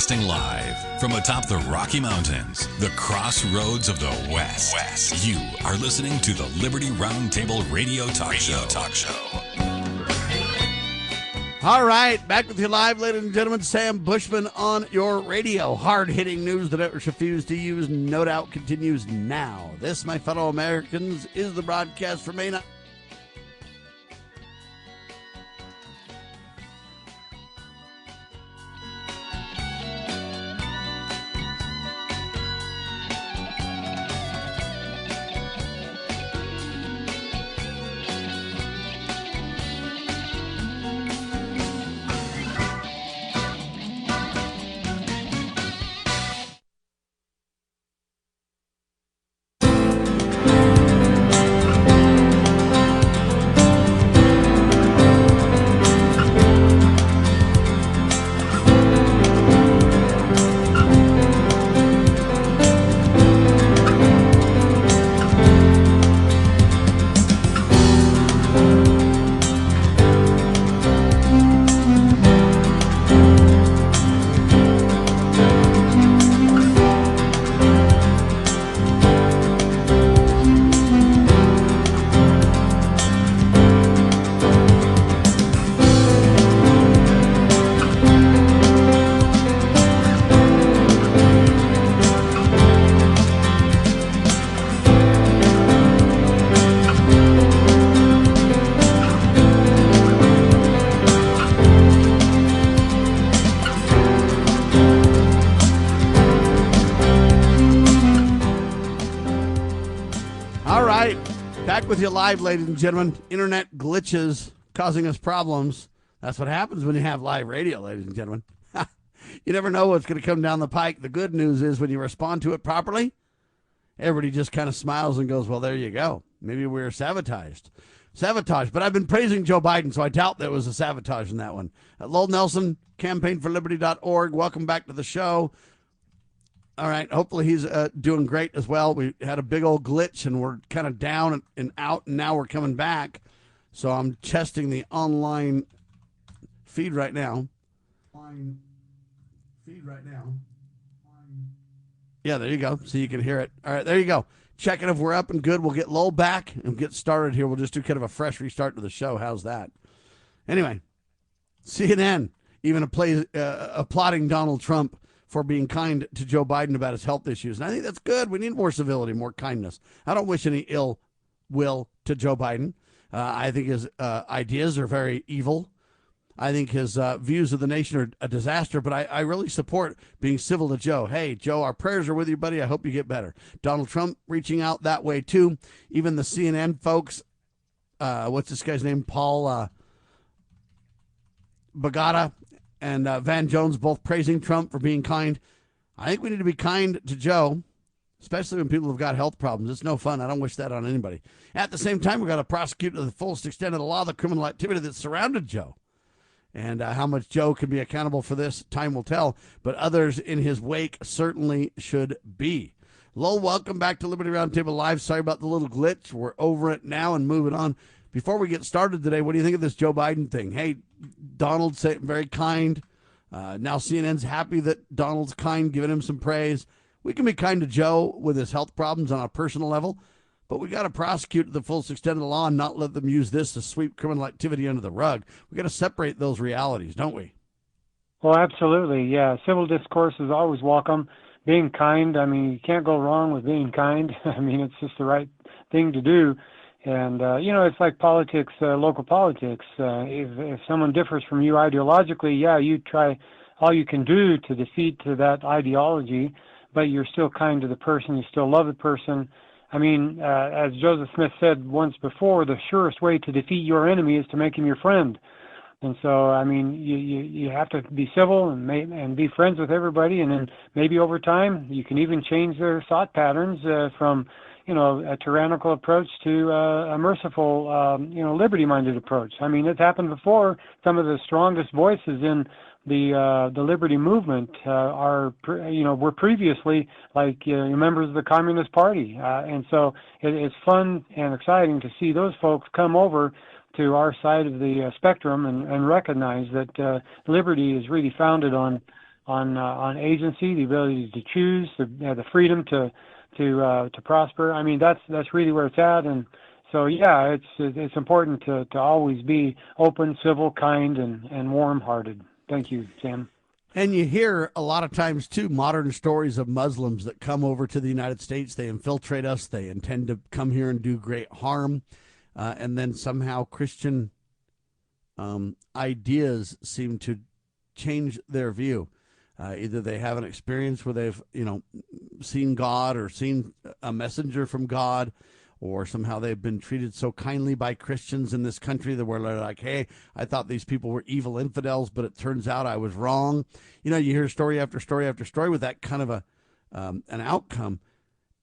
Broadcasting live from atop the Rocky Mountains, the crossroads of the West. You are listening to the Liberty Roundtable Radio Talk Show. All right, back with you live, ladies and gentlemen. Sam Bushman on your radio. Hard-hitting news the networks refuse to use, no doubt, continues now. This, my fellow Americans, is the broadcast for Maine. With you live, ladies and gentlemen. Internet glitches causing us problems. That's what happens when you have live radio, ladies and gentlemen. You never know what's going to come down the pike. The good news is when you respond to it properly, everybody just kind of smiles and goes, well, there you go. Maybe we were sabotaged. But I've been praising Joe Biden, so I doubt there was a sabotage in that one. Lowell Nelson, campaignforliberty.org. Welcome back to the show. All right, hopefully he's doing great as well. We had a big old glitch, and we're kind of down and out, and now we're coming back. So I'm testing the online feed right now. Yeah, there you go. So you can hear it. All right, there you go. Checking if we're up and good. We'll get Lowell back and get started here. We'll just do kind of a fresh restart to the show. How's that? Anyway, CNN even applauding Donald Trump for being kind to Joe Biden about his health issues. And I think that's good. We need more civility, more kindness. I don't wish any ill will to Joe Biden. I think his ideas are very evil. I think his views of the nation are a disaster, but I really support being civil to Joe. Hey, Joe, our prayers are with you, buddy. I hope you get better. Donald Trump reaching out that way, too. Even the CNN folks, what's this guy's name? Paul Bagata and Van Jones both praising Trump for being kind. I think we need to be kind to Joe, especially when people have got health problems. It's no fun. I don't wish that on anybody. At the same time, we've got to prosecute to the fullest extent of the law the criminal activity that surrounded Joe. And how much Joe can be accountable for this, time will tell. But others in his wake certainly should be. Lowell, welcome back to Liberty Roundtable Live. Sorry about the little glitch. We're over it now and moving on. Before we get started today, what do you think of this Joe Biden thing? Hey, Donald's very kind. Now CNN's happy that Donald's kind, giving him some praise. We can be kind to Joe with his health problems on a personal level, but we got to prosecute to the fullest extent of the law and not let them use this to sweep criminal activity under the rug. We got to separate those realities, don't we? Well, absolutely, yeah. Civil discourse is always welcome. Being kind, I mean, you can't go wrong with being kind. I mean, it's just the right thing to do. And, it's like politics, local politics. If someone differs from you ideologically, yeah, you try all you can do to defeat to that ideology, but you're still kind to the person. You still love the person. I mean, as Joseph Smith said once before, the surest way to defeat your enemy is to make him your friend. And so, I mean, you have to be civil and be friends with everybody. And then maybe over time, you can even change their thought patterns from a tyrannical approach to a merciful, liberty-minded approach. I mean, it's happened before. Some of the strongest voices in the liberty movement were previously members of the Communist Party, and so it's fun and exciting to see those folks come over to our side of the spectrum and recognize that liberty is really founded on on agency, the ability to choose, the freedom to prosper. I mean, that's really where it's at. And so, yeah, it's important to always be open, civil, kind, and warm-hearted. Thank you, Sam. And you hear a lot of times, too, modern stories of Muslims that come over to the United States. They infiltrate us. They intend to come here and do great harm. And then somehow Christian ideas seem to change their view. Either they have an experience where they've, seen God or seen a messenger from God, or somehow they've been treated so kindly by Christians in this country that we're like, hey, I thought these people were evil infidels, but it turns out I was wrong. You hear story after story after story with that kind of an outcome.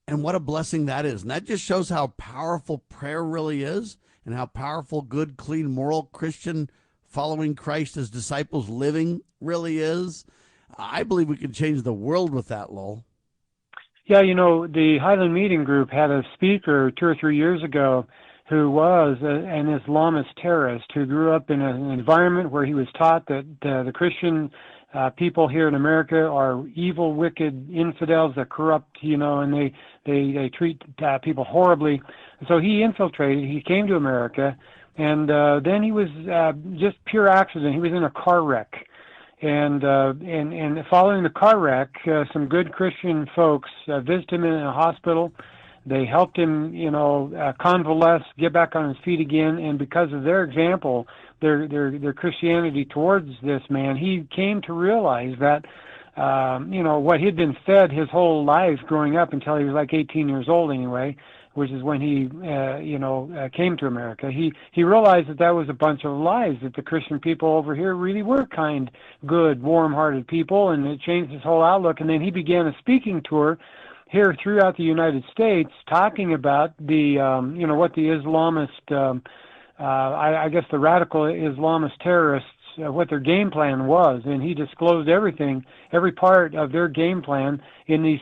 And what a blessing that is. And that just shows how powerful prayer really is, and how powerful, good, clean, moral Christian following Christ as disciples living really is. I believe we can change the world with that, Lowell. Yeah, the Highland Meeting Group had a speaker 2 or 3 years ago who was an Islamist terrorist who grew up in an environment where he was taught that the Christian people here in America are evil, wicked infidels that corrupt, and they treat people horribly. So he infiltrated. He came to America, and then he was just pure accident. He was in a car wreck. And following the car wreck, some good Christian folks visited him in a hospital. They helped him, convalesce, get back on his feet again. And because of their example, their Christianity towards this man, he came to realize that, what he'd been fed his whole life growing up until he was like 18 years old anyway, which is when he, came to America. He realized that was a bunch of lies, that the Christian people over here really were kind, good, warm-hearted people, and it changed his whole outlook. And then he began a speaking tour here throughout the United States, talking about the, what the Islamist, I guess the radical Islamist terrorists, what their game plan was, and he disclosed everything, every part of their game plan in these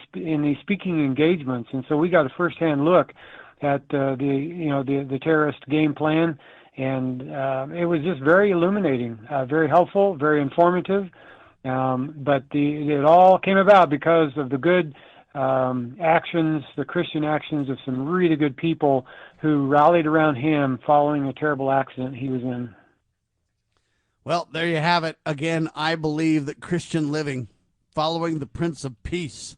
speaking engagements. And so we got a firsthand look at the terrorist game plan, and it was just very illuminating, very helpful, very informative. But it all came about because of the good actions, the Christian actions of some really good people who rallied around him following a terrible accident he was in. Well, there you have it. Again, I believe that Christian living, following the Prince of Peace,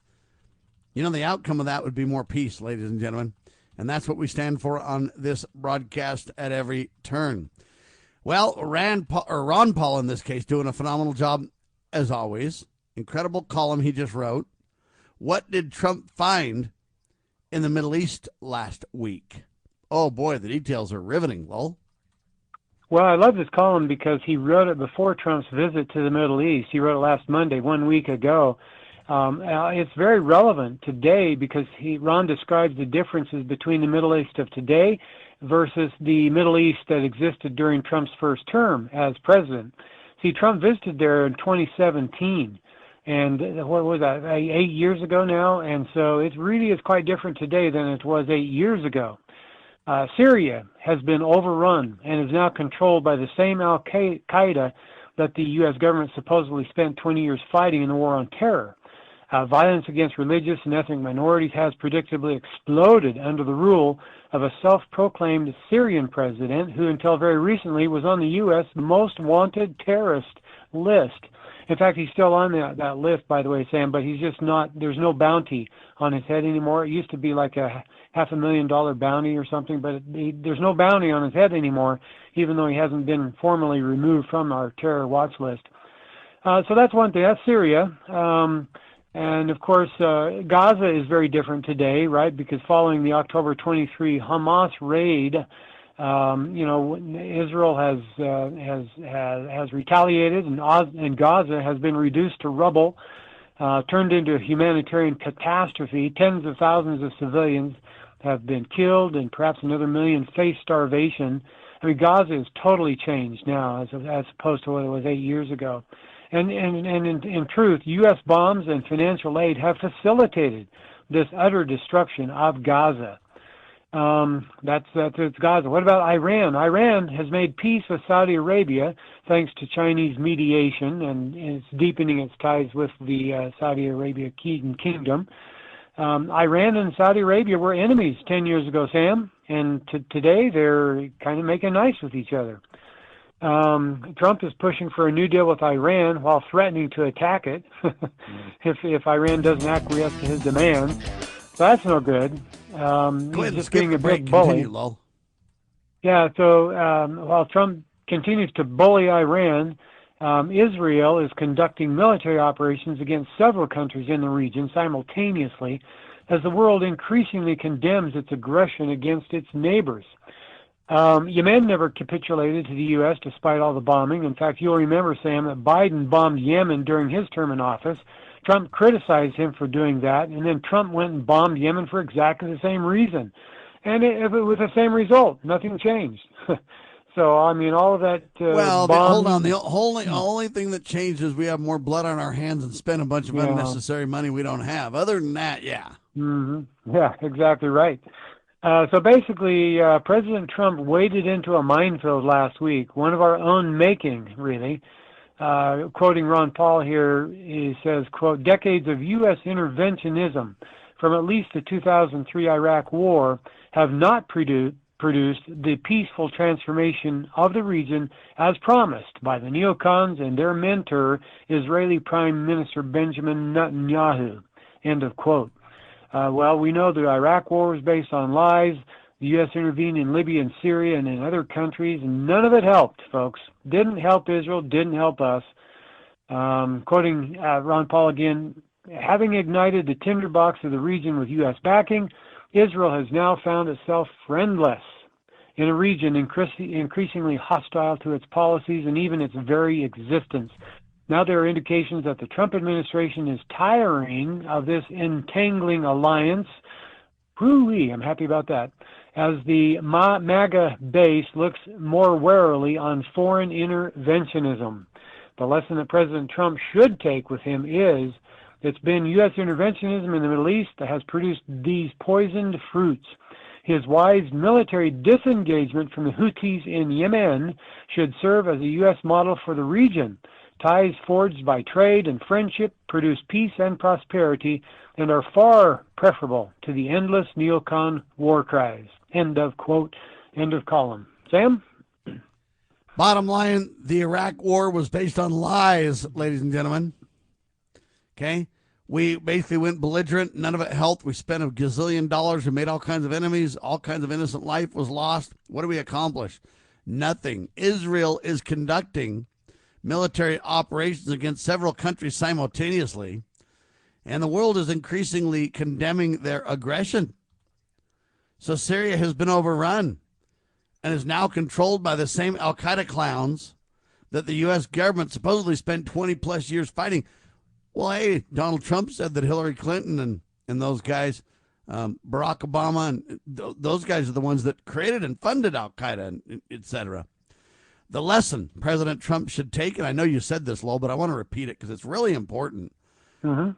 the outcome of that would be more peace, ladies and gentlemen. And that's what we stand for on this broadcast at every turn. Well, Ron Paul, in this case, doing a phenomenal job, as always. Incredible column he just wrote. What did Trump find in the Middle East last week? Oh, boy, the details are riveting, Lowell. Well, I love this column because he wrote it before Trump's visit to the Middle East. He wrote it last Monday, 1 week ago. It's very relevant today because Ron describes the differences between the Middle East of today versus the Middle East that existed during Trump's first term as president. See, Trump visited there in 2017, and what was that, 8 years ago now? And so it really is quite different today than it was 8 years ago. Syria has been overrun and is now controlled by the same al-Qaeda that the U.S. government supposedly spent 20 years fighting in the war on terror. Violence against religious and ethnic minorities has predictably exploded under the rule of a self-proclaimed Syrian president who until very recently was on the U.S. most wanted terrorist list. In fact, he's still on that list, by the way, Sam, but he's just not, there's no bounty on his head anymore. It used to be like a $500,000 bounty or something, but there's no bounty on his head anymore, even though he hasn't been formally removed from our terror watch list. So that's one thing. That's Syria. And, of course, Gaza is very different today, right, because following the October 23 Hamas raid, Israel has retaliated, and Gaza has been reduced to rubble, turned into a humanitarian catastrophe. Tens of thousands of civilians have been killed, and perhaps another million face starvation. I mean, Gaza is totally changed now as opposed to what it was 8 years ago. And in truth, U.S. bombs and financial aid have facilitated this utter destruction of Gaza. It's Gaza. What about Iran? Iran has made peace with Saudi Arabia thanks to Chinese mediation, and it's deepening its ties with the Saudi Arabia Kingdom. Iran and Saudi Arabia were enemies 10 years ago, Sam, and today they're kind of making nice with each other. Trump is pushing for a new deal with Iran while threatening to attack it if Iran doesn't acquiesce to his demands. So that's no good. Go ahead Just and being a break. big bully. Continue, Lowell. Yeah, so while Trump continues to bully Iran, Israel is conducting military operations against several countries in the region simultaneously as the world increasingly condemns its aggression against its neighbors. Yemen never capitulated to the U.S. despite all the bombing. In fact, you'll remember, Sam, that Biden bombed Yemen during his term in office. Trump criticized him for doing that, and then Trump went and bombed Yemen for exactly the same reason. And it was the same result. Nothing changed. So, I mean, all of that hold on. The only thing that changed is we have more blood on our hands and spend a bunch of unnecessary money we don't have. Other than that, yeah. Mm-hmm. Yeah, exactly right. So basically, President Trump waded into a minefield last week, one of our own making, really. Quoting Ron Paul here, he says, quote, decades of U.S. interventionism from at least the 2003 Iraq War have not produced the peaceful transformation of the region as promised by the neocons and their mentor, Israeli Prime Minister Benjamin Netanyahu, end of quote. Well, we know the Iraq War was based on lies. The U.S. intervened in Libya and Syria and in other countries, and none of it helped, folks. Didn't help Israel, didn't help us. Quoting Ron Paul again, having ignited the tinderbox of the region with U.S. backing, Israel has now found itself friendless in a region increasingly hostile to its policies and even its very existence. Now there are indications that the Trump administration is tiring of this entangling alliance. Whoo-wee, I'm happy about that. As the MAGA base looks more warily on foreign interventionism. The lesson that President Trump should take with him is it's been U.S. interventionism in the Middle East that has produced these poisoned fruits. His wise military disengagement from the Houthis in Yemen should serve as a U.S. model for the region. Ties forged by trade and friendship produce peace and prosperity and are far preferable to the endless neocon war cries. End of quote, end of column. Sam? Bottom line, the Iraq War was based on lies, ladies and gentlemen. Okay? We basically went belligerent. None of it helped. We spent a gazillion dollars. We made all kinds of enemies. All kinds of innocent life was lost. What do we accomplish? Nothing. Israel is conducting military operations against several countries simultaneously, and the world is increasingly condemning their aggression. So Syria has been overrun and is now controlled by the same al-Qaeda clowns that the U.S. government supposedly spent 20 plus years fighting. Well, hey, Donald Trump said that Hillary Clinton and those guys, Barack Obama, and those guys are the ones that created and funded al-Qaeda, et cetera. The lesson President Trump should take, and I know you said this, Lowell, but I want to repeat it because it's really important. Mm-hmm.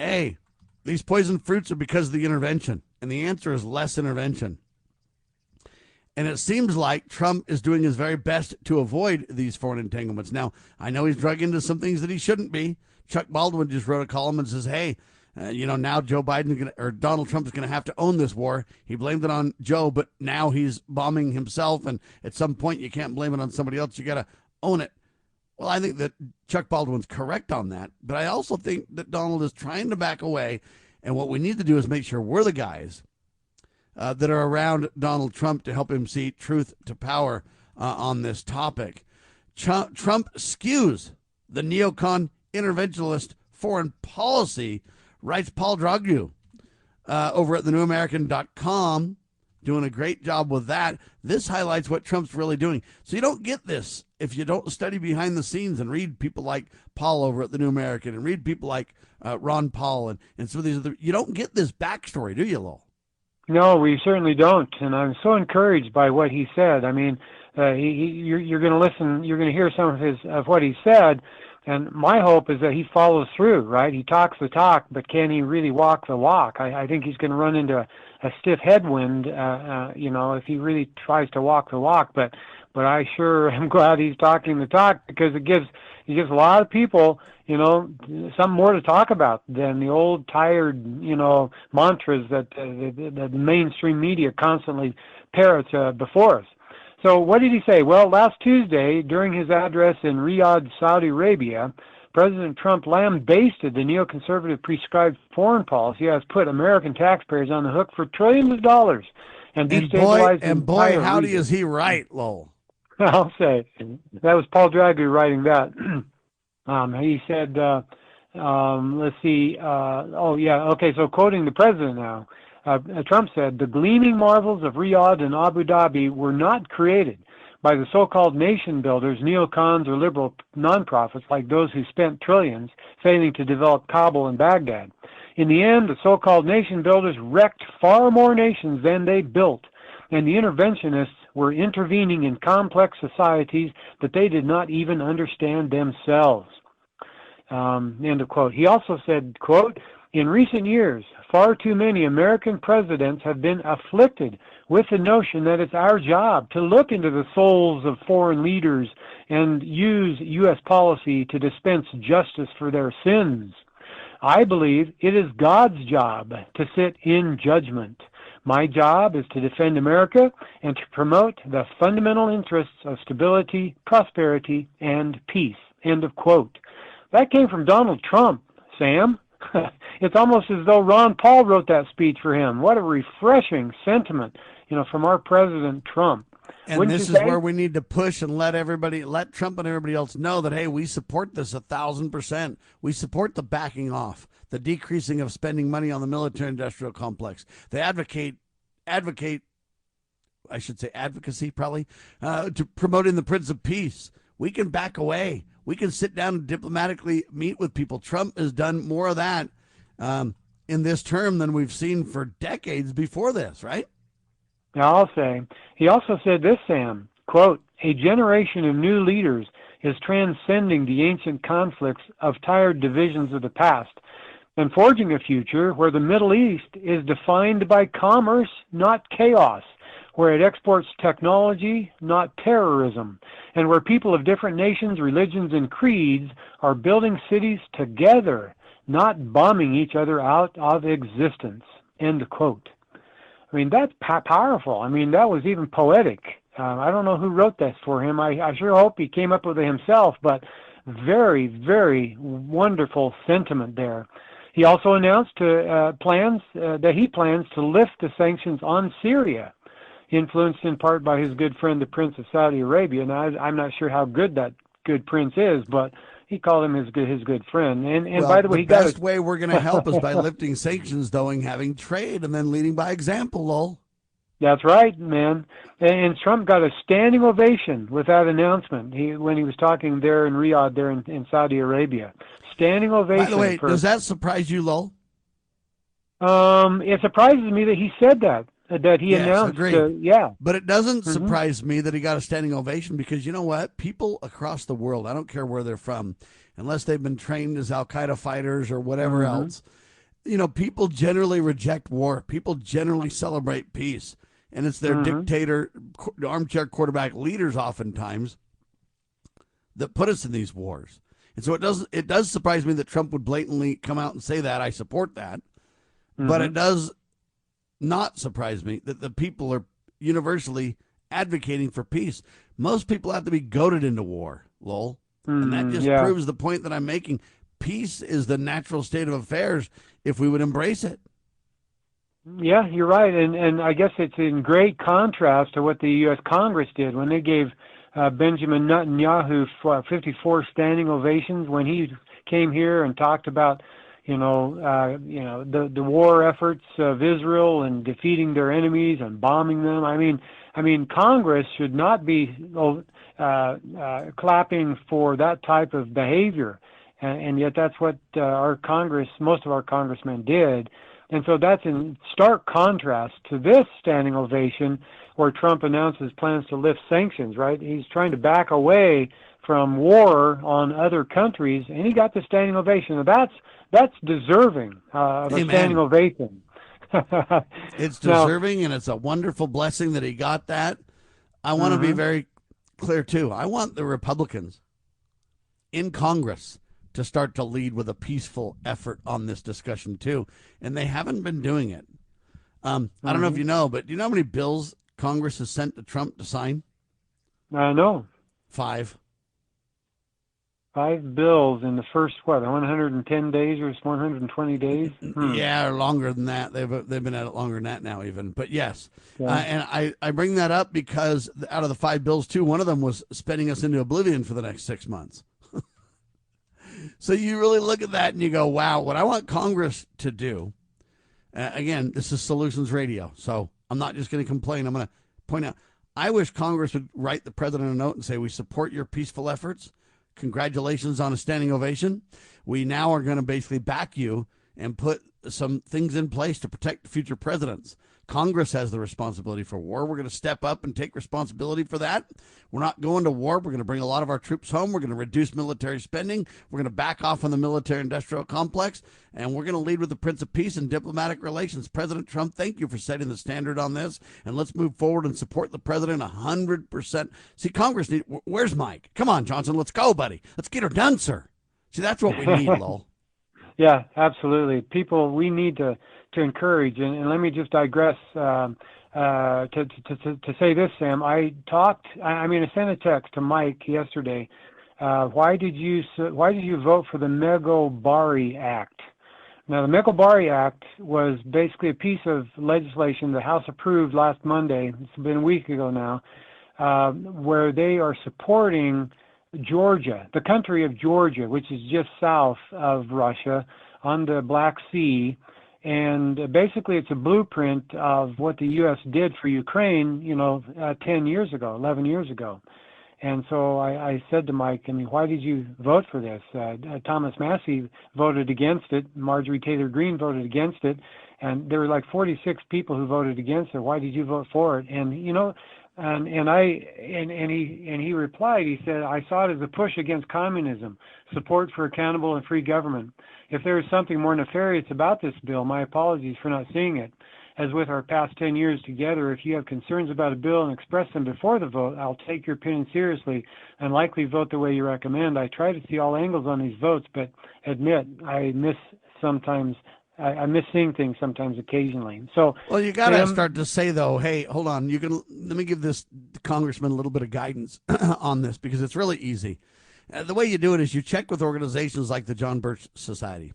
A, these poison fruits are because of the intervention, and the answer is less intervention. And it seems like Trump is doing his very best to avoid these foreign entanglements. Now, I know he's drug into some things that he shouldn't be. Chuck Baldwin just wrote a column and says, hey, now Joe Biden or Donald Trump is going to have to own this war. He blamed it on Joe, but now he's bombing himself. And at some point, you can't blame it on somebody else. You got to own it. Well, I think that Chuck Baldwin's correct on that. But I also think that Donald is trying to back away. And what we need to do is make sure we're the guys that are around Donald Trump to help him see truth to power on this topic. Trump skews the neocon interventionist foreign policy, writes Paul Draghu over at thenewamerican.com, doing a great job with that. This highlights what Trump's really doing. So you don't get this if you don't study behind the scenes and read people like Paul over at The New American and read people like Ron Paul and some of these other. You don't get this backstory, do you, Lowell? No, we certainly don't, and I'm so encouraged by what he said. I mean, you're going to listen, you're going to hear some of what he said, And my hope is that he follows through, right? He talks the talk, but can he really walk the walk? I think he's going to run into a stiff headwind, if he really tries to walk the walk. But I sure am glad he's talking the talk, because it gives a lot of people, something more to talk about than the old tired, mantras that the mainstream media constantly parrots before us. So what did he say? Well, last Tuesday, during his address in Riyadh, Saudi Arabia, President Trump lambasted the neoconservative prescribed foreign policy has put American taxpayers on the hook for trillions of dollars and destabilized And boy, howdy region. is he right, Lowell. I'll say. That was Paul Draghi writing that. He said, let's see. So quoting the president now, Trump said, the gleaming marvels of Riyadh and Abu Dhabi were not created by the so-called nation builders, neocons, or liberal nonprofits like those who spent trillions failing to develop Kabul and Baghdad. In the end, the so-called nation builders wrecked far more nations than they built, and the interventionists were intervening in complex societies that they did not even understand themselves. End of quote. He also said, quote, in recent years, far too many American presidents have been afflicted with the notion that it's our job to look into the souls of foreign leaders and use U.S. policy to dispense justice for their sins. I believe it is God's job to sit in judgment. My job is to defend America and to promote the fundamental interests of stability, prosperity, and peace. End of quote. That came from Donald Trump, Sam. It's almost as though Ron Paul wrote that speech for him. What a refreshing sentiment, from our President Trump. And Wouldn't this you is say? where we need to push and let Trump and everybody else know that, hey, we support this 1,000%. We support the backing off, the decreasing of spending money on the military-industrial complex. They advocacy probably, to promoting the Prince of Peace. We can back away. We can sit down and diplomatically meet with people. Trump has done more of that in this term than we've seen for decades before this, right? I'll say. He also said this, Sam, quote, a generation of new leaders is transcending the ancient conflicts of tired divisions of the past and forging a future where the Middle East is defined by commerce, not chaos, where it exports technology, not terrorism, and where people of different nations, religions, and creeds are building cities together, not bombing each other out of existence. End quote. I mean, that's powerful. I mean, that was even poetic. I don't know who wrote this for him. I sure hope he came up with it himself, but very, very wonderful sentiment there. He also announced that he plans to lift the sanctions on Syria, influenced in part by his good friend, the Prince of Saudi Arabia. Now, I'm not sure how good that good prince is, but he called him his good friend. And by the way, the best way we're going to help is by lifting sanctions, though, and having trade, and then leading by example, Lowell. That's right, man. And Trump got a standing ovation with that announcement when he was talking there in Riyadh, there in Saudi Arabia. Standing ovation. By the way, does that surprise you, Lowell? It surprises me that he said that he announced. But it doesn't surprise me that he got a standing ovation, because you know what? People across the world, I don't care where they're from, unless they've been trained as al-Qaeda fighters or whatever else, people generally reject war. People generally celebrate peace. And it's their dictator, armchair quarterback leaders oftentimes that put us in these wars. And so it does surprise me that Trump would blatantly come out and say that. I support that. But it does not surprise me that the people are universally advocating for peace. Most people have to be goaded into war, Lowell. And that just proves the point that I'm making. Peace is the natural state of affairs if we would embrace it. Yeah, you're right. And I guess it's in great contrast to what the U.S. Congress did when they gave Benjamin Netanyahu 54 standing ovations when he came here and talked about the war efforts of Israel and defeating their enemies and bombing them. I mean, Congress should not be clapping for that type of behavior, and yet that's what most of our congressmen did. And so that's in stark contrast to this standing ovation where Trump announces plans to lift sanctions, right? He's trying to back away from war on other countries, and he got the standing ovation. Now that's deserving of a standing ovation. It's deserving, and it's a wonderful blessing that he got that. I want to be very clear, too. I want the Republicans in Congress to start to lead with a peaceful effort on this discussion, too, and they haven't been doing it. I don't know if you know, but do you know how many bills Congress has sent to Trump to sign? No. 5. 5 bills in the first, 110 days or 120 days? Yeah, or longer than that. They've been at it longer than that now even. But yes, and I bring that up because out of the 5 bills, too, one of them was spending us into oblivion for the next 6 months. So you really look at that and you go, wow, what I want Congress to do, again, this is Solutions Radio, so I'm not just going to complain. I'm going to point out, I wish Congress would write the president a note and say, we support your peaceful efforts. Congratulations on a standing ovation. We now are going to basically back you and put some things in place to protect future presidents. Congress has the responsibility for war. We're going to step up and take responsibility for that. We're not going to war. We're going to bring a lot of our troops home. We're going to reduce military spending. We're going to back off on the military-industrial complex, and we're going to lead with the Prince of Peace and diplomatic relations. President Trump, thank you for setting the standard on this, and let's move forward and support the president 100%. See, Congress need. Where's Mike? Come on, Johnson. Let's go, buddy. Let's get her done, sir. See, that's what we need, Lowell. Yeah, absolutely. People, we need to encourage, and let me just digress to say this, Sam. I sent a text to Mike yesterday. Why did you vote for the Megho-Bari Act? Now, the Megho-Bari Act was basically a piece of legislation the House approved last Monday. It's been a week ago now, where they are supporting Georgia, the country of Georgia, which is just south of Russia on the Black Sea. And basically, it's a blueprint of what the U.S. did for Ukraine, 10 years ago, 11 years ago. And so I said to Mike, why did you vote for this? Thomas Massey voted against it. Marjorie Taylor Greene voted against it. And there were like 46 people who voted against it. Why did you vote for it? And, he replied, he said, I saw it as a push against communism, support for accountable and free government. If there is something more nefarious about this bill, my apologies for not seeing it. As with our past 10 years together, if you have concerns about a bill and express them before the vote, I'll take your opinion seriously and likely vote the way you recommend. I try to see all angles on these votes, but admit I miss seeing things sometimes occasionally. So, well, you got to start to say, though, hey, hold on. Let me give this congressman a little bit of guidance on this, because it's really easy. The way you do it is you check with organizations like the John Birch Society.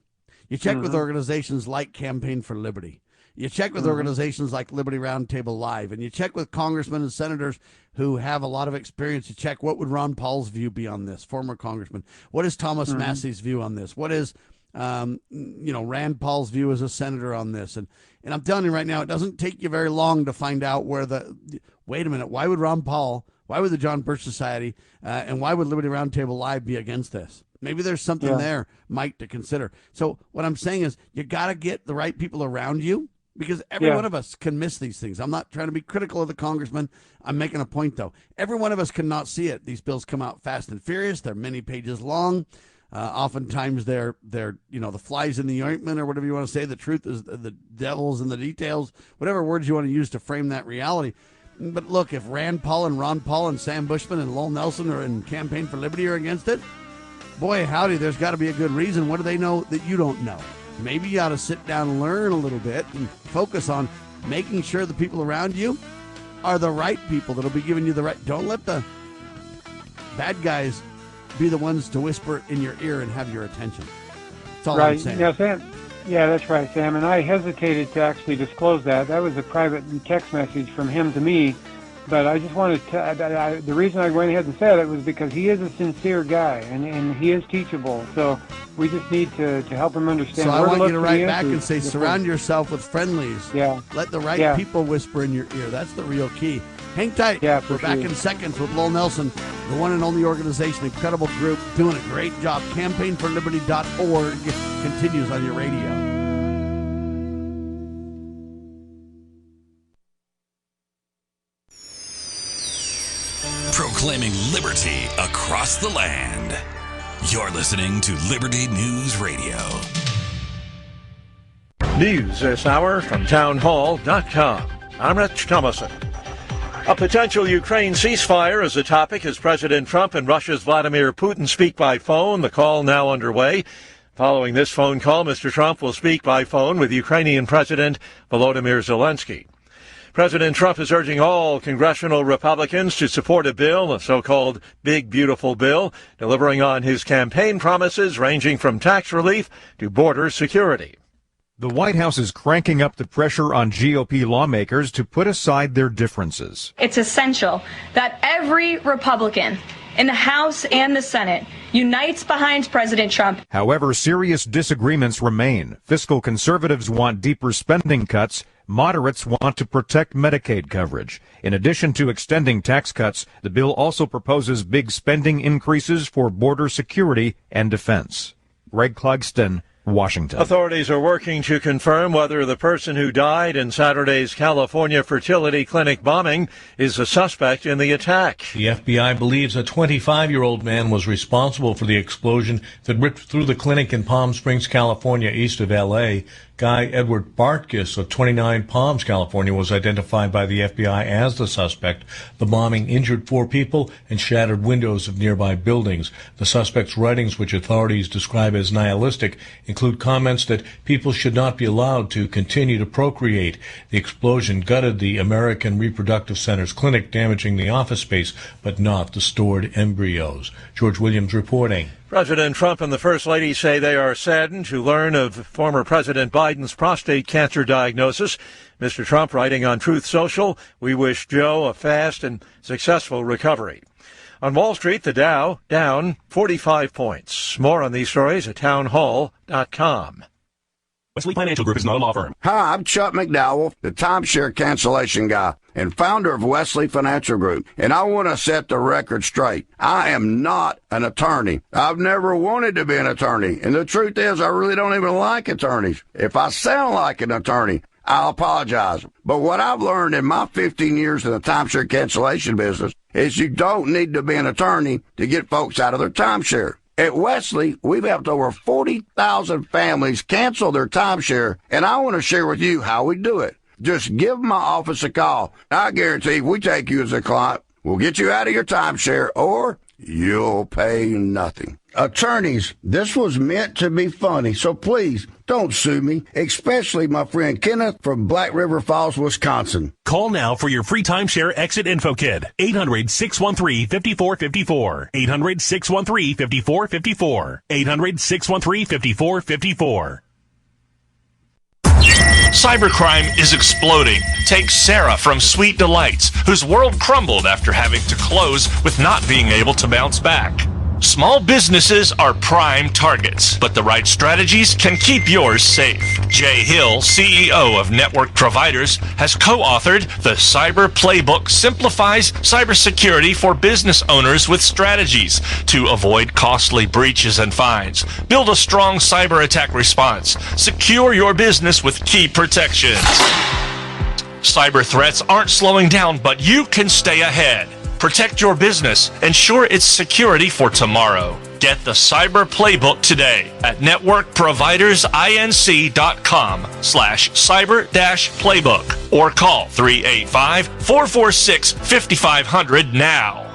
You check with organizations like Campaign for Liberty. You check with organizations like Liberty Roundtable Live, and you check with congressmen and senators who have a lot of experience. You check, what would Ron Paul's view be on this, former congressman? What is Thomas Massey's view on this? What is Rand Paul's view as a senator on this? And I'm telling you right now, it doesn't take you very long to find out wait a minute, why would Ron Paul, why would the John Birch Society, and why would Liberty Roundtable Live be against this? Maybe there's something there, Mike, to consider. So what I'm saying is, you got to get the right people around you, because every one of us can miss these things. I'm not trying to be critical of the congressman. I'm making a point, though. Every one of us cannot see it. These bills come out fast and furious. They're many pages long. Oftentimes they're the flies in the ointment, or whatever you want to say. The truth is the devil's in the details, whatever words you want to use to frame that reality. But look, if Rand Paul and Ron Paul and Sam Bushman and Lowell Nelson are in Campaign for Liberty are against it, boy, howdy, there's got to be a good reason. What do they know that you don't know? Maybe you ought to sit down and learn a little bit and focus on making sure the people around you are the right people that'll be giving you the right. Don't let the bad guys be the ones to whisper in your ear and have your attention. That's all I'm saying. Yeah, Sam. Yeah, that's right, Sam. And I hesitated to actually disclose that. That was a private text message from him to me. But I just wanted to, the reason I went ahead and said it was because he is a sincere guy, and he is teachable. So we just need to help him understand. So I want you to write back and say, surround yourself with friendlies. Yeah. Let the right people whisper in your ear. That's the real key. Hang tight. Yeah, We're back in seconds with Lowell Nelson, the one and only organization, incredible group, doing a great job. CampaignForLiberty.org continues on your radio. proclaiming liberty across the land. You're listening to Liberty News Radio. News this hour from townhall.com. I'm Rich Thomason. A potential Ukraine ceasefire is a topic as President Trump and Russia's Vladimir Putin speak by phone. The call now underway. Following this phone call, Mr. Trump will speak by phone with Ukrainian President Volodymyr Zelensky. President Trump is urging all congressional Republicans to support a bill, a so-called Big Beautiful Bill, delivering on his campaign promises ranging from tax relief to border security. The White House is cranking up the pressure on GOP lawmakers to put aside their differences. It's essential that every Republican in the House and the Senate unites behind President Trump. However, serious disagreements remain. Fiscal conservatives want deeper spending cuts. Moderates want to protect Medicaid coverage. In addition to extending tax cuts, the bill also proposes big spending increases for border security and defense. Greg Clugston, Washington. Authorities are working to confirm whether the person who died in Saturday's California fertility clinic bombing is a suspect in the attack. The FBI believes a 25-year-old man was responsible for the explosion that ripped through the clinic in Palm Springs, California, east of L.A. Guy Edward Bartkus of 29 Palms, California, was identified by the FBI as the suspect. The bombing injured 4 people and shattered windows of nearby buildings. The suspect's writings, which authorities describe as nihilistic, include comments that people should not be allowed to continue to procreate. The explosion gutted the American Reproductive Center's clinic, damaging the office space, but not the stored embryos. George Williams reporting. President Trump and the First Lady say they are saddened to learn of former President Biden's prostate cancer diagnosis. Mr. Trump writing on Truth Social, "We wish Joe a fast and successful recovery." On Wall Street, the Dow down 45 points. More on these stories at townhall.com. Wesley Financial Group is not a law firm. Hi, I'm Chuck McDowell, the timeshare cancellation guy and founder of Wesley Financial Group. And I want to set the record straight. I am not an attorney. I've never wanted to be an attorney. And the truth is, I really don't even like attorneys. If I sound like an attorney, I'll apologize. But what I've learned in my 15 years in the timeshare cancellation business is you don't need to be an attorney to get folks out of their timeshare. At Wesley, we've helped over 40,000 families cancel their timeshare, and I want to share with you how we do it. Just give my office a call. I guarantee if we take you as a client, we'll get you out of your timeshare, or you'll pay nothing. Attorneys, this was meant to be funny, so please don't sue me, especially my friend Kenneth from Black River Falls, Wisconsin. Call now for your free timeshare exit info kit. 800-613-5454. 800-613-5454. 800-613-5454. Cybercrime is exploding. Take Sarah from Sweet Delights, whose world crumbled after having to close with not being able to bounce back. Small businesses are prime targets, but the right strategies can keep yours safe. Jay Hill, CEO of Network Providers, has co-authored The Cyber Playbook Simplifies Cybersecurity for Business Owners with Strategies to avoid costly breaches and fines. Build a strong cyber attack response. Secure your business with key protections. Cyber threats aren't slowing down, but you can stay ahead. Protect your business. Ensure its security for tomorrow. Get the Cyber Playbook today at networkprovidersinc.com/cyber-playbook or call 385-446-5500 now.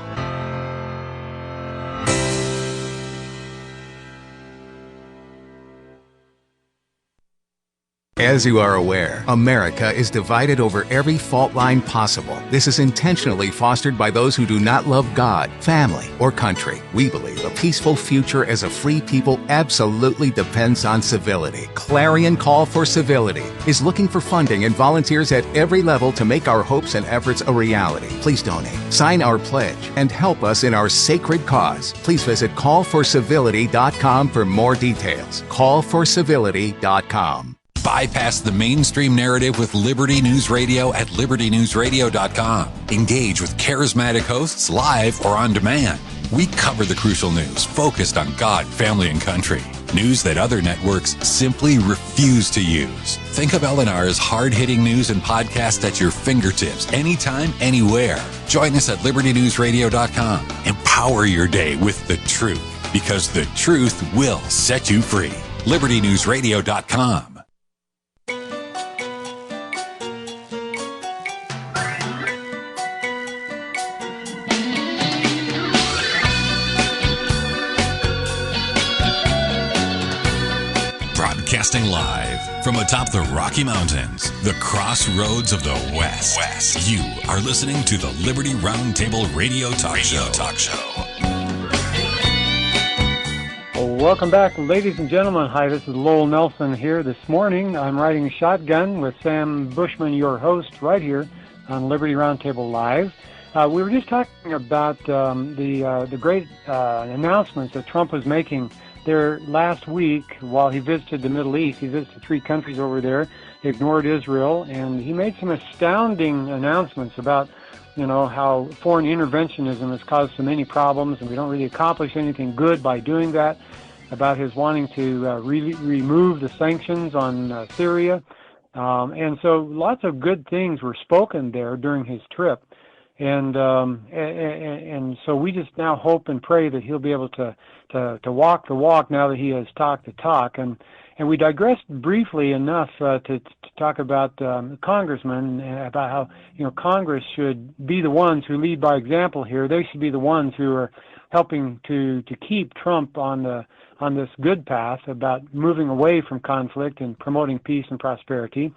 As you are aware, America is divided over every fault line possible. This is intentionally fostered by those who do not love God, family, or country. We believe a peaceful future as a free people absolutely depends on civility. Clarion Call for Civility is looking for funding and volunteers at every level to make our hopes and efforts a reality. Please donate, sign our pledge, and help us in our sacred cause. Please visit callforcivility.com for more details. Callforcivility.com. Bypass the mainstream narrative with Liberty News Radio at libertynewsradio.com. Engage with charismatic hosts live or on demand. We cover the crucial news focused on God, family, and country. News that other networks simply refuse to use. Think of LNR's hard-hitting news and podcast at your fingertips, anytime, anywhere. Join us at libertynewsradio.com. Empower your day with the truth, because the truth will set you free. libertynewsradio.com. Broadcasting live from atop the Rocky Mountains, the crossroads of the West. You are listening to the Liberty Roundtable Radio Talk Show. Well, welcome back, ladies and gentlemen. Hi, this is Lowell Nelson here. This morning, I'm riding shotgun with Sam Bushman, your host, right here on Liberty Roundtable Live. We were just talking about the great announcements that Trump was making there last week while he visited the Middle East. He visited 3 countries over there, ignored Israel, and he made some astounding announcements about, how foreign interventionism has caused so many problems and we don't really accomplish anything good by doing that, about his wanting to remove the sanctions on Syria. And so lots of good things were spoken there during his trip. And so we just now hope and pray that he'll be able to walk the walk now that he has talked the talk. And we digressed briefly enough to talk about congressmen, about how Congress should be the ones who lead by example here. They should be the ones who are helping to keep Trump on this good path about moving away from conflict and promoting peace and prosperity.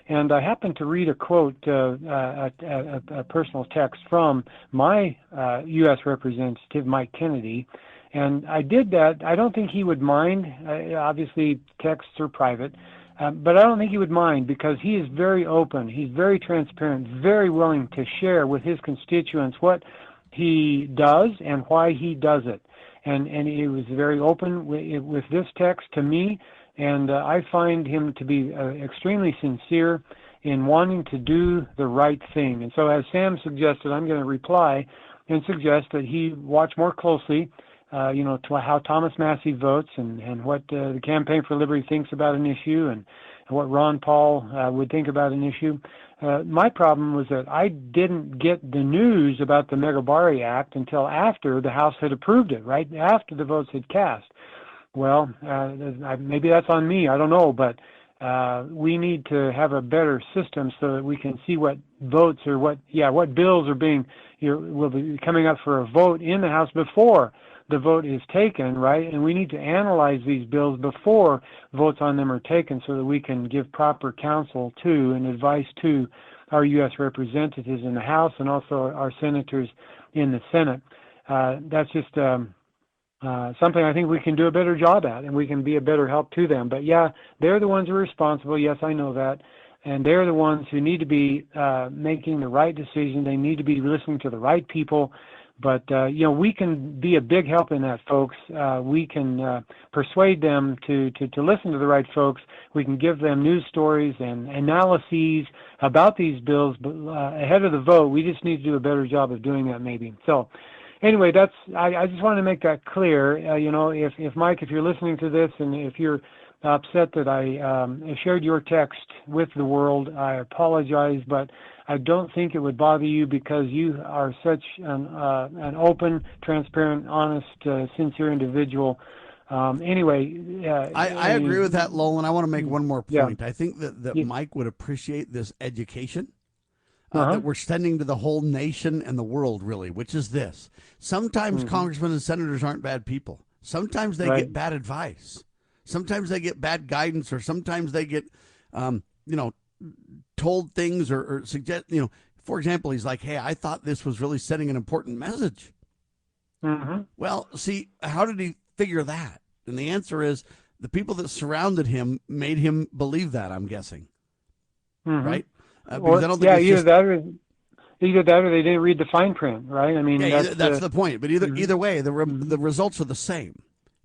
And I happened to read a quote, a personal text from my U.S. Representative, Mike Kennedy. And I did that. I don't think he would mind. Obviously, texts are private. But I don't think he would mind because he is very open. He's very transparent, very willing to share with his constituents what he does and why he does it. And he was very open with this text to me. And I find him to be extremely sincere in wanting to do the right thing. And so as Sam suggested, I'm going to reply and suggest that he watch more closely, to how Thomas Massey votes and what the Campaign for Liberty thinks about an issue and what Ron Paul would think about an issue. My problem was that I didn't get the news about the Megabari Act until after the House had approved it, right after the votes had cast. Well, maybe that's on me. I don't know, but we need to have a better system so that we can see what votes or what bills are will be coming up for a vote in the House before the vote is taken, right? And we need to analyze these bills before votes on them are taken so that we can give proper counsel to and advice to our U.S. representatives in the House and also our senators in the Senate. That's just something I think we can do a better job at, and we can be a better help to them. But yeah, they're the ones who are responsible. Yes, I know that. And they're the ones who need to be making the right decision. They need to be listening to the right people. But, we can be a big help in that, folks. We can persuade them to listen to the right folks. We can give them news stories and analyses about these bills ahead of the vote. We just need to do a better job of doing that maybe. So anyway, I just wanted to make that clear. If Mike, if you're listening to this and if you're upset that I shared your text with the world, I apologize, but I don't think it would bother you because you are such an open, transparent, honest, sincere individual. I agree with that, Lowell, and I want to make one more point. Yeah. I think that Mike would appreciate this education that we're sending to the whole nation and the world, really, which is this. Sometimes congressmen and senators aren't bad people. Sometimes they get bad advice. Sometimes they get bad guidance, or sometimes they get, told things or suggest, for example, he's like, hey, I thought this was really sending an important message. Well, see, how did he figure that? And the answer is the people that surrounded him made him believe that, I'm guessing. Right? Because I don't think either that or they didn't read the fine print, right? I mean, that's the point. But either way, the results are the same.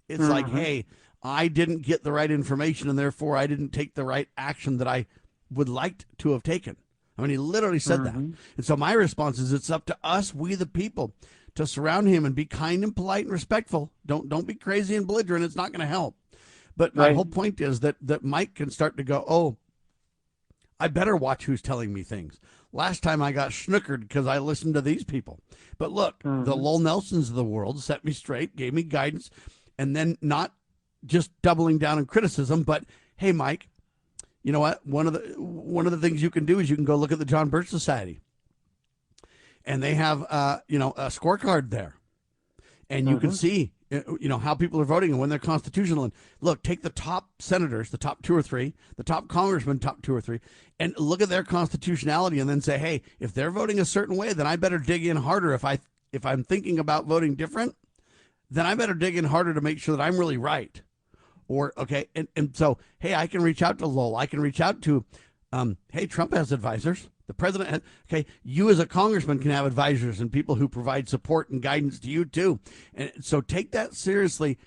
It's like, hey, I didn't get the right information, and therefore I didn't take the right action that I would like to have taken. I mean, he literally said that. And so my response is, it's up to us, we the people, to surround him and be kind and polite and respectful. Don't be crazy and belligerent. It's not going to help. But my whole point is that Mike can start to go, oh, I better watch who's telling me things. Last time I got snookered because I listened to these people. But look, the Lowell Nelsons of the world set me straight, gave me guidance, and then not just doubling down on criticism, but hey, Mike, you know what? One of the things you can do is you can go look at the John Birch Society, and they have a scorecard there, and you can see how people are voting and when they're constitutional. And look, take the top senators, the top 2 or 3, the top congressmen, top 2 or 3, and look at their constitutionality, and then say, hey, if they're voting a certain way, then I better dig in harder. If I'm thinking about voting different, then I better dig in harder to make sure that I'm really right. Or, okay, and so, hey, I can reach out to Lowell. I can reach out to, hey, Trump has advisors. The president has, okay, you as a congressman can have advisors and people who provide support and guidance to you too. And so take that seriously.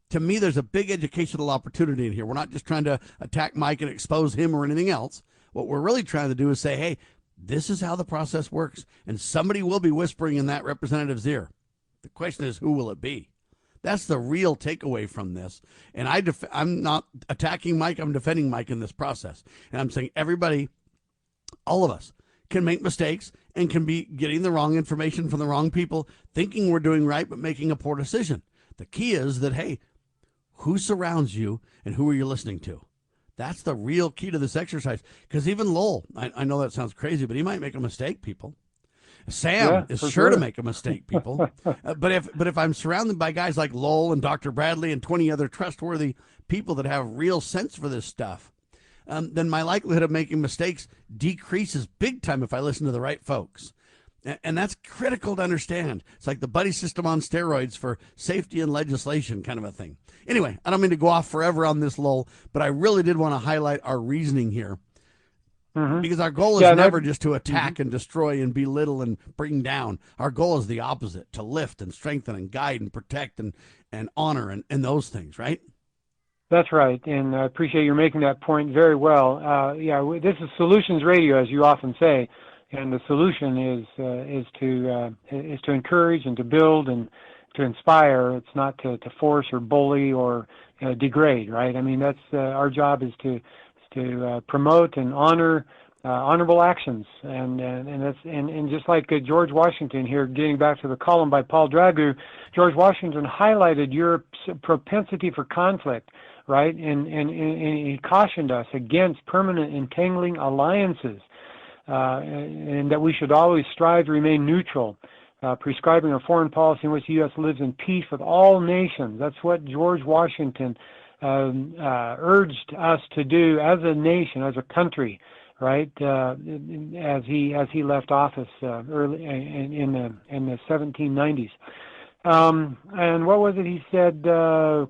To me, there's a big educational opportunity in here. We're not just trying to attack Mike and expose him or anything else. What we're really trying to do is say, hey, this is how the process works. And somebody will be whispering in that representative's ear. The question is, who will it be? That's the real takeaway from this. And I'm not attacking Mike. I'm defending Mike in this process. And I'm saying everybody, all of us, can make mistakes and can be getting the wrong information from the wrong people, thinking we're doing right, but making a poor decision. The key is that, hey, who surrounds you and who are you listening to? That's the real key to this exercise. Because even Lowell, I know that sounds crazy, but he might make a mistake, people. Sam is sure to make a mistake, people. But if I'm surrounded by guys like Lowell and Dr. Bradley and 20 other trustworthy people that have real sense for this stuff, then my likelihood of making mistakes decreases big time if I listen to the right folks. And that's critical to understand. It's like the buddy system on steroids for safety and legislation kind of a thing. Anyway, I don't mean to go off forever on this, Lowell, but I really did want to highlight our reasoning here. Because our goal is never just to attack and destroy and belittle and bring down. Our goal is the opposite, to lift and strengthen and guide and protect and honor and those things, right? That's right, and I appreciate you making that point very well. This is Solutions Radio, as you often say, and the solution is to encourage and to build and to inspire. It's not to force or bully or degrade, right? I mean, that's our job is to promote and honor honorable actions, and just like George Washington here, getting back to the column by Paul Dragu, George Washington highlighted Europe's propensity for conflict, right? And he cautioned us against permanent entangling alliances, and that we should always strive to remain neutral, prescribing a foreign policy in which the U.S. lives in peace with all nations. That's what George Washington urged us to do as a nation, as a country, right? As he left office early in the 1790s. And what was it he said?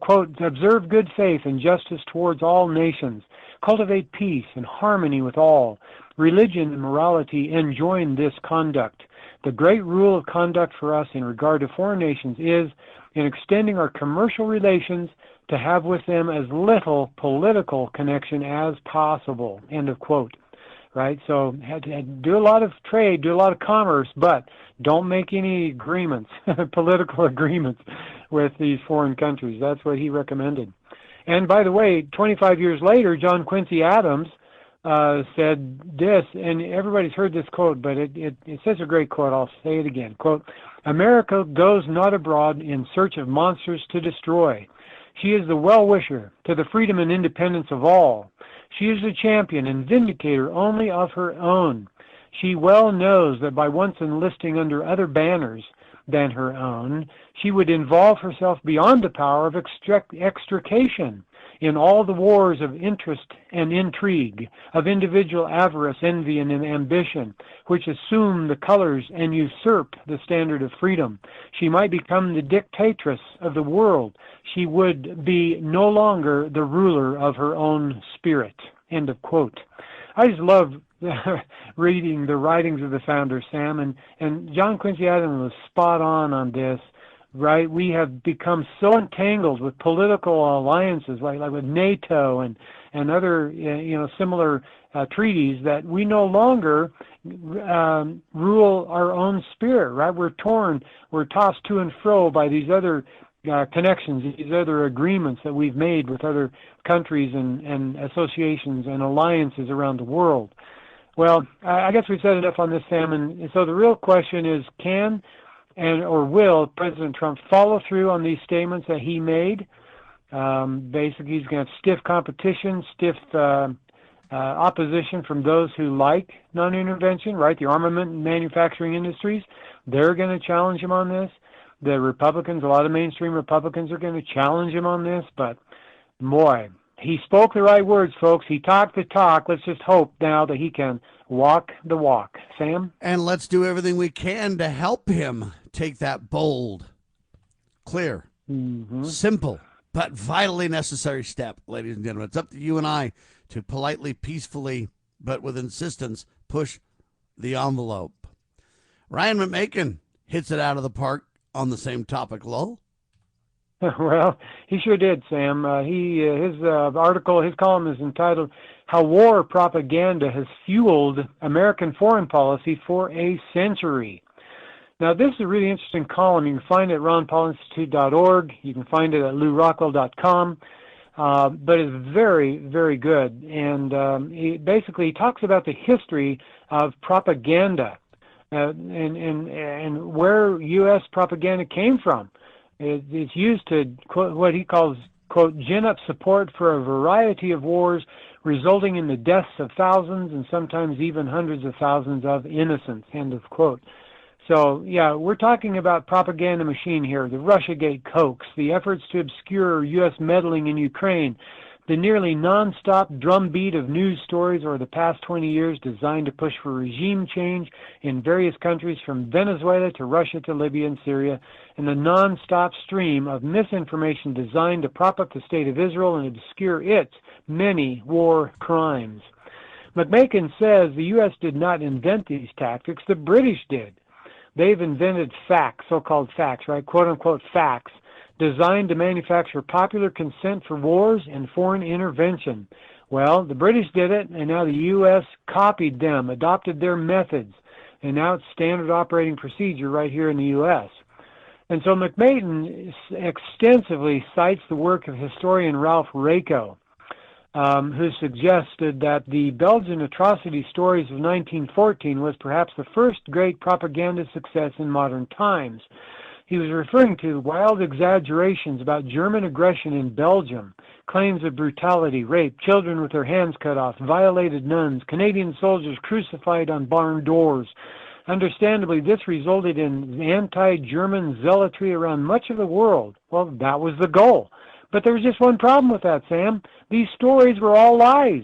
Quote, observe good faith and justice towards all nations, cultivate peace and harmony with all, religion and morality enjoin this conduct. The great rule of conduct for us in regard to foreign nations is, in extending our commercial relations, to have with them as little political connection as possible, end of quote, right? So do a lot of trade, do a lot of commerce, but don't make any agreements, political agreements with these foreign countries. That's what he recommended. And by the way, 25 years later, John Quincy Adams said this, and everybody's heard this quote, but it's such a great quote, I'll say it again. Quote, America goes not abroad in search of monsters to destroy. She is the well-wisher to the freedom and independence of all. She is the champion and vindicator only of her own. She well knows that by once enlisting under other banners than her own, she would involve herself beyond the power of extrication in all the wars of interest and intrigue, of individual avarice, envy, and ambition, which assume the colors and usurp the standard of freedom. She might become the dictatress of the world. She would be no longer the ruler of her own spirit. End of quote. I just love reading the writings of the founder, Sam, and John Quincy Adams was spot on this. right? We have become so entangled with political alliances, like with NATO and other similar treaties, that we no longer rule our own spirit, right? We're torn, we're tossed to and fro by these other connections, these other agreements that we've made with other countries and associations and alliances around the world. Well, I guess we've said enough on this, Sam, and so the real question is, can or will President Trump follow through on these statements that he made? Basically, he's going to have stiff competition, stiff opposition from those who like non-intervention, right? The armament and manufacturing industries, they're going to challenge him on this. The Republicans, a lot of mainstream Republicans are going to challenge him on this, but boy, he spoke the right words, folks. He talked the talk. Let's just hope now that he can walk the walk. Sam? And let's do everything we can to help him take that bold, clear, simple, but vitally necessary step, ladies and gentlemen. It's up to you and I to politely, peacefully, but with insistence, push the envelope. Ryan McMakin hits it out of the park on the same topic, Lowell. Well, he sure did, Sam. His article, his column is entitled "How War Propaganda Has Fueled American Foreign Policy for a Century." Now, this is a really interesting column. You can find it at ronpaulinstitute.org. You can find it at lourockwell.com. But it's very, very good. And he basically talks about the history of propaganda and where U.S. propaganda came from. It's used to, quote, what he calls, quote, gin up support for a variety of wars, resulting in the deaths of thousands and sometimes even hundreds of thousands of innocents, end of quote. So, yeah, we're talking about propaganda machine here, the Russiagate hoax, the efforts to obscure U.S. meddling in Ukraine, the nearly nonstop drumbeat of news stories over the past 20 years designed to push for regime change in various countries from Venezuela to Russia to Libya and Syria, and the nonstop stream of misinformation designed to prop up the state of Israel and obscure its many war crimes. McMakin says the U.S. did not invent these tactics, the British did. They've invented facts, so-called facts, right, quote-unquote facts, designed to manufacture popular consent for wars and foreign intervention. Well, the British did it, and now the U.S. copied them, adopted their methods, and now it's standard operating procedure right here in the U.S. And so McMakin extensively cites the work of historian Ralph Rako, who suggested that the Belgian atrocity stories of 1914 was perhaps the first great propaganda success in modern times. He was referring to wild exaggerations about German aggression in Belgium, claims of brutality, rape, children with their hands cut off, violated nuns, Canadian soldiers crucified on barn doors. Understandably, this resulted in anti-German zealotry around much of the world. Well, that was the goal. But there was just one problem with that, Sam. These stories were all lies.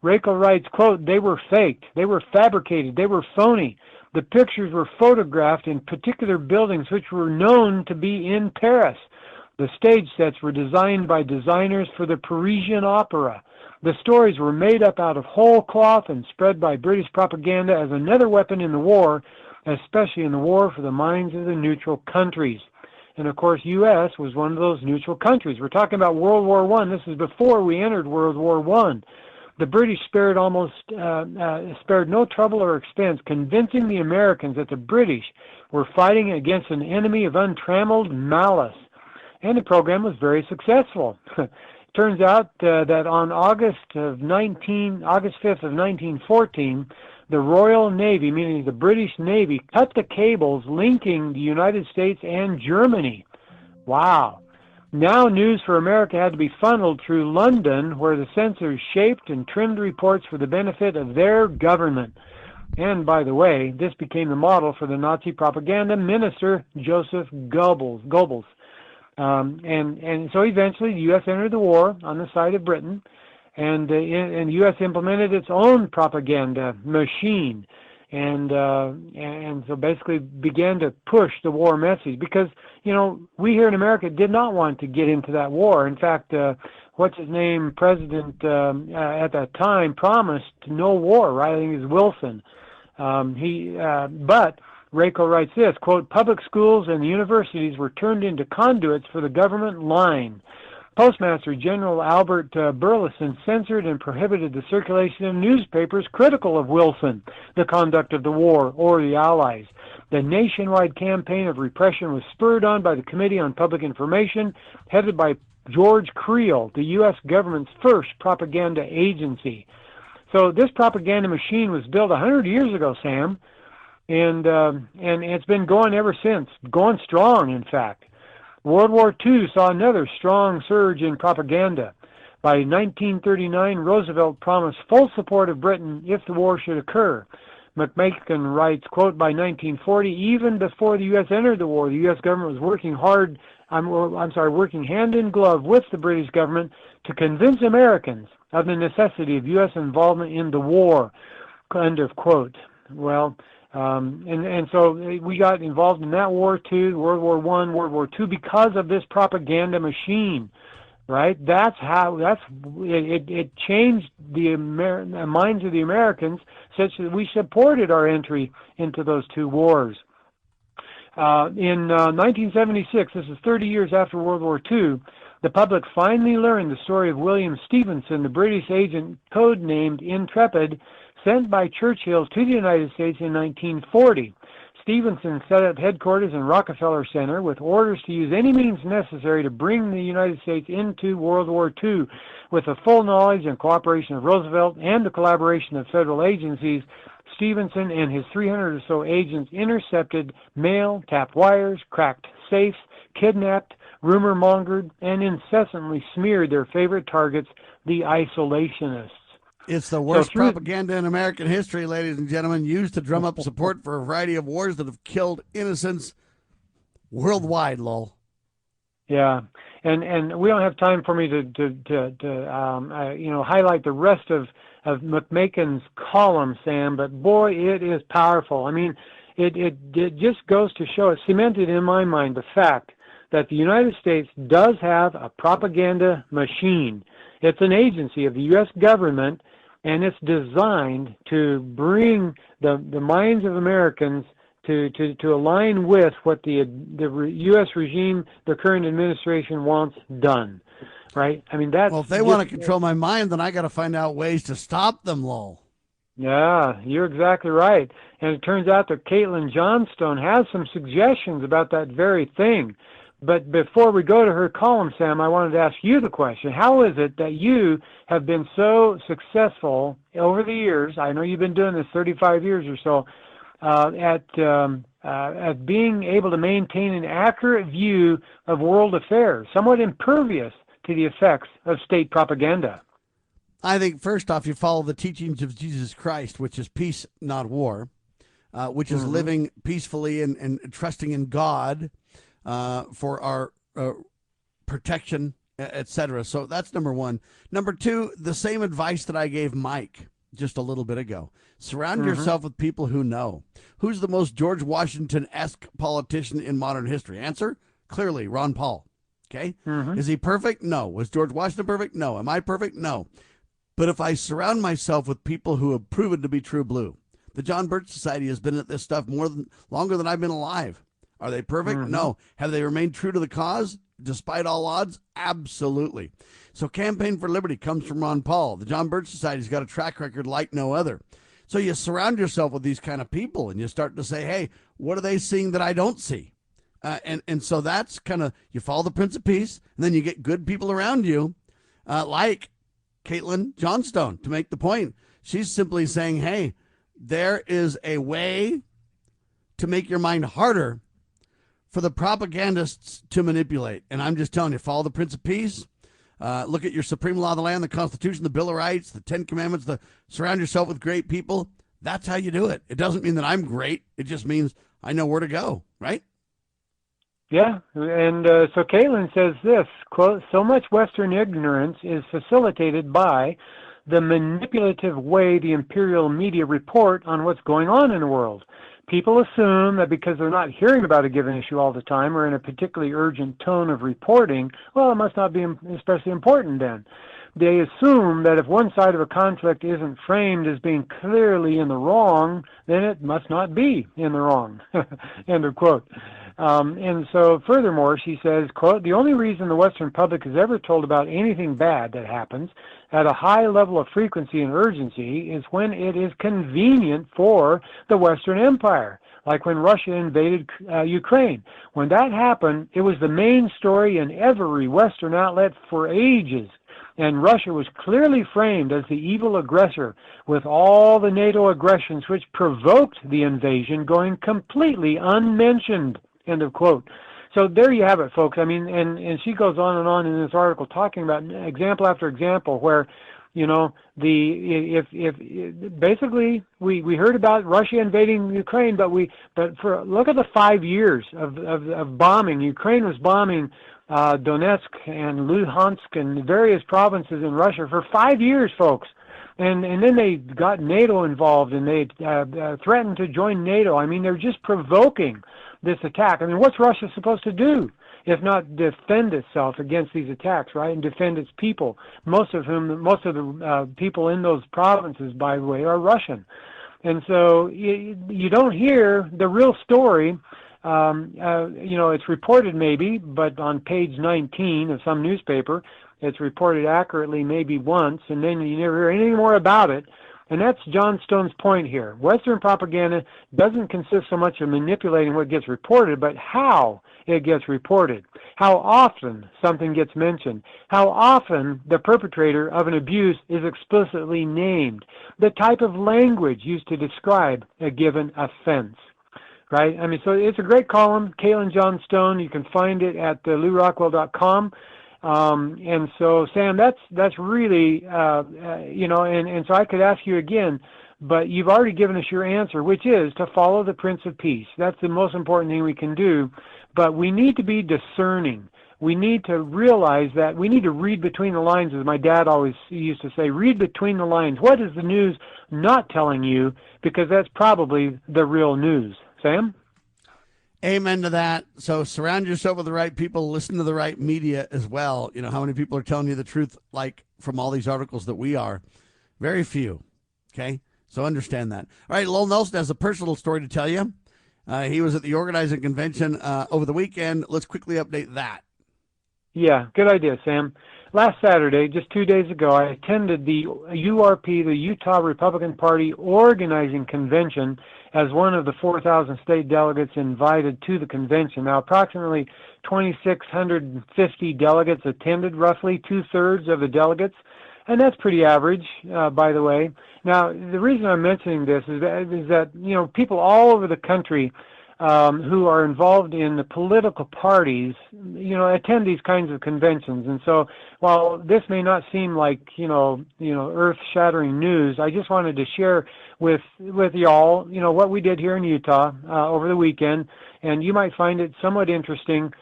Rako writes, quote, they were faked, they were fabricated, they were phony. The pictures were photographed in particular buildings which were known to be in Paris. The stage sets were designed by designers for the Parisian Opera. The stories were made up out of whole cloth and spread by British propaganda as another weapon in the war, especially in the war for the minds of the neutral countries. And, of course, U.S. was one of those neutral countries. We're talking about World War I. This is before we entered World War I. The British spared no trouble or expense convincing the Americans that the British were fighting against an enemy of untrammeled malice. And the program was very successful. Turns out that on August 5th of 1914, the Royal Navy, meaning the British Navy, cut the cables linking the United States and Germany. Wow. Now news for America had to be funneled through London, where the censors shaped and trimmed reports for the benefit of their government. And, by the way, this became the model for the Nazi propaganda minister, Joseph Goebbels. And so eventually the U.S. entered the war on the side of Britain, and the U.S. implemented its own propaganda machine, and so basically began to push the war message, because, you know, we here in America did not want to get into that war. In fact, what's-his-name, president at that time promised no war, right? I think it was Wilson. But Rako writes this, quote, public schools and universities were turned into conduits for the government line. Postmaster General Albert Burleson censored and prohibited the circulation of newspapers critical of Wilson, the conduct of the war, or the Allies. The nationwide campaign of repression was spurred on by the Committee on Public Information, headed by George Creel, the U.S. government's first propaganda agency. So this propaganda machine was built 100 years ago, Sam, and it's been going ever since, going strong, in fact. World War II saw another strong surge in propaganda. By 1939, Roosevelt promised full support of Britain if the war should occur. McMakin writes, quote, by 1940, even before the U.S. entered the war, the U.S. government was working hand in glove with the British government to convince Americans of the necessity of U.S. involvement in the war, end of quote. Well, and so we got involved in that war too, World War I, World War II, because of this propaganda machine, right? That's how, it changed the minds of the Americans such that we supported our entry into those two wars. In 1976, this is 30 years after World War II, the public finally learned the story of William Stevenson, the British agent codenamed Intrepid, sent by Churchill to the United States in 1940. Stevenson set up headquarters in Rockefeller Center with orders to use any means necessary to bring the United States into World War II. With the full knowledge and cooperation of Roosevelt and the collaboration of federal agencies, Stevenson and his 300 or so agents intercepted mail, tapped wires, cracked safes, kidnapped, rumor-mongered, and incessantly smeared their favorite targets, the isolationists. It's the worst propaganda in American history, ladies and gentlemen, used to drum up support for a variety of wars that have killed innocents worldwide, Lowell. Yeah, and we don't have time for me to highlight the rest of McMakin's column, Sam, but boy, it is powerful. I mean, it just goes to show, it cemented in my mind the fact that the United States does have a propaganda machine. It's an agency of the U.S. government, and it's designed to bring the minds of Americans to align with what the U.S. regime, the current administration wants done, right? I mean, that's... Well, if they want to control my mind, then I got to find out ways to stop them, Lowell. Yeah, you're exactly right. And it turns out that Caitlin Johnstone has some suggestions about that very thing. But before we go to her column, Sam, I wanted to ask you the question. How is it that you have been so successful over the years, I know you've been doing this 35 years or so, at being able to maintain an accurate view of world affairs, somewhat impervious to the effects of state propaganda? I think, first off, you follow the teachings of Jesus Christ, which is peace, not war, which is living peacefully and trusting in God for our protection, etc. So that's number one. Number two, the same advice that I gave Mike just a little bit ago. Surround yourself with people who know. Who's the most George Washington-esque politician in modern history? Answer, clearly, Ron Paul. Okay? Is he perfect? No. Was George Washington perfect? No. Am I perfect? No. But if I surround myself with people who have proven to be true blue, the John Birch Society has been at this stuff longer than I've been alive. Are they perfect? No. Have they remained true to the cause despite all odds? Absolutely. So Campaign for Liberty comes from Ron Paul. The John Birch Society's got a track record like no other. So you surround yourself with these kind of people and you start to say, hey, what are they seeing that I don't see? And so that's kind of, you follow the Prince of Peace, and then you get good people around you, like Caitlin Johnstone, to make the point. She's simply saying, hey, there is a way to make your mind harder for the propagandists to manipulate. And I'm just telling you, follow the Prince of Peace. Look at your supreme law of the land, the Constitution, the Bill of Rights, the Ten Commandments, surround yourself with great people. That's how you do it. It doesn't mean that I'm great. It just means I know where to go, right? Yeah, and so Caitlin says this, quote, so much Western ignorance is facilitated by the manipulative way the imperial media report on what's going on in the world. People assume that because they're not hearing about a given issue all the time or in a particularly urgent tone of reporting, well, it must not be especially important then. they assume that if one side of a conflict isn't framed as being clearly in the wrong, then it must not be in the wrong, end of quote. And so furthermore, she says, quote, the only reason the Western public is ever told about anything bad that happens at a high level of frequency and urgency is when it is convenient for the Western Empire, like when Russia invaded Ukraine. When that happened, it was the main story in every Western outlet for ages. And Russia was clearly framed as the evil aggressor, with all the NATO aggressions which provoked the invasion going completely unmentioned, end of quote. So there you have it, folks. I mean, and she goes on in this article talking about example after example where, you know, if basically we heard about Russia invading Ukraine, but look at the 5 years of bombing. Ukraine was bombing Donetsk and Luhansk and various provinces in Russia for 5 years, folks. And then they got NATO involved, and they threatened to join NATO. I mean, they're just provoking this attack. I mean, what's Russia supposed to do if not defend itself against these attacks, right, and defend its people, most of the people in those provinces, by the way, are Russian. And so you don't hear the real story. You know, it's reported maybe, but on page 19 of some newspaper, it's reported accurately maybe once, and then you never hear anything more about it. And that's John Stone's point here. Western propaganda doesn't consist so much of manipulating what gets reported, but how it gets reported, how often something gets mentioned, how often the perpetrator of an abuse is explicitly named, the type of language used to describe a given offense. Right? I mean, so it's a great column, Caitlin John Stone. You can find it at LouRockwell.com. And so, Sam, that's really, you know, and so I could ask you again, but you've already given us your answer, which is to follow the Prince of Peace. That's the most important thing we can do. But we need to be discerning. We need to realize that we need to read between the lines, as my dad always used to say, read between the lines. What is the news not telling you? Because that's probably the real news. Sam? Amen to that. So surround yourself with the right people, listen to the right media as well. You know, how many people are telling you the truth, like from all these articles that we are? Very few. Okay? So understand that. All right, Lowell Nelson has a personal story to tell you. He was at the organizing convention over the weekend. Let's quickly update that. Yeah, good idea, Sam. Last Saturday, just 2 days ago, I attended the URP, the Utah Republican Party Organizing Convention, as one of the 4,000 state delegates invited to the convention. Now, approximately 2,650 delegates attended, roughly two-thirds of the delegates, and that's pretty average, by the way. Now, the reason I'm mentioning this is that you know, people all over the country who are involved in the political parties, you know, attend these kinds of conventions. And so while this may not seem like, you know, earth-shattering news, I just wanted to share with y'all, you know, what we did here in Utah over the weekend. And you might find it somewhat interesting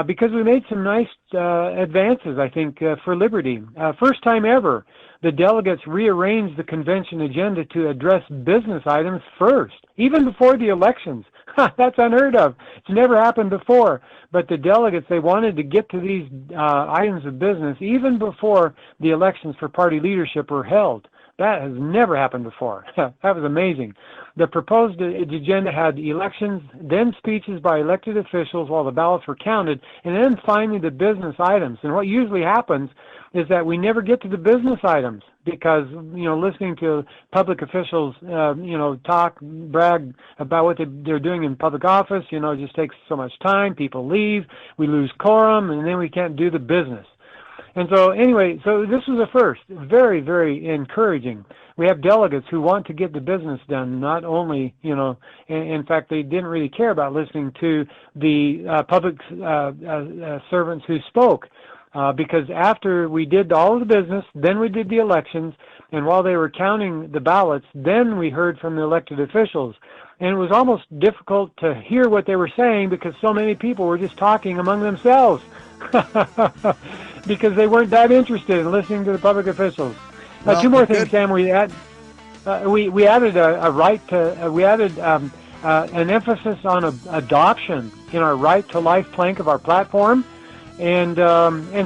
because we made some nice advances, I think, for liberty. First time ever, the delegates rearranged the convention agenda to address business items first, even before the elections. That's unheard of. It's never happened before. But the delegates, they wanted to get to these items of business even before the elections for party leadership were held. That has never happened before. That was amazing. The proposed agenda had elections, then speeches by elected officials while the ballots were counted, and then finally the business items. And what usually happens is that we never get to the business items because, you know, listening to public officials, you know, talk, brag about what they're doing in public office, you know, it just takes so much time. People leave, we lose quorum, and then we can't do the business. And so anyway, so this was a first, very, very encouraging. We have delegates who want to get the business done, not only, you know, in fact, they didn't really care about listening to the public servants who spoke. Because after we did all of the business, then we did the elections, and while they were counting the ballots, then we heard from the elected officials. And it was almost difficult to hear what they were saying because so many people were just talking among themselves because they weren't that interested in listening to the public officials. Two more things, Sam. We added a right to. We added an emphasis on adoption in our right to life plank of our platform. And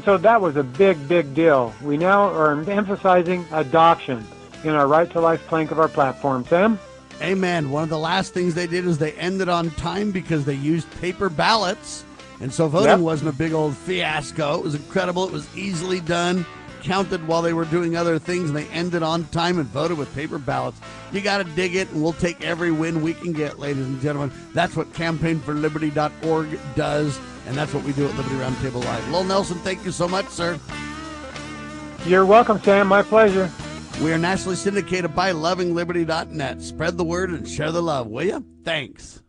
so that was a big deal. We now are emphasizing adoption in our Right to Life plank of our platform. Sam? Amen. One of the last things they did is they ended on time because they used paper ballots. And so voting wasn't a big old fiasco. It was incredible. It was easily done, counted while they were doing other things, and they ended on time and voted with paper ballots. You got to dig it, and we'll take every win we can get, ladies and gentlemen. That's what campaignforliberty.org does, and that's what we do at Liberty Roundtable Live. Lowell Nelson, thank you so much, sir. You're welcome, Sam. My pleasure. We are nationally syndicated by lovingliberty.net. Spread the word and share the love, will you? Thanks.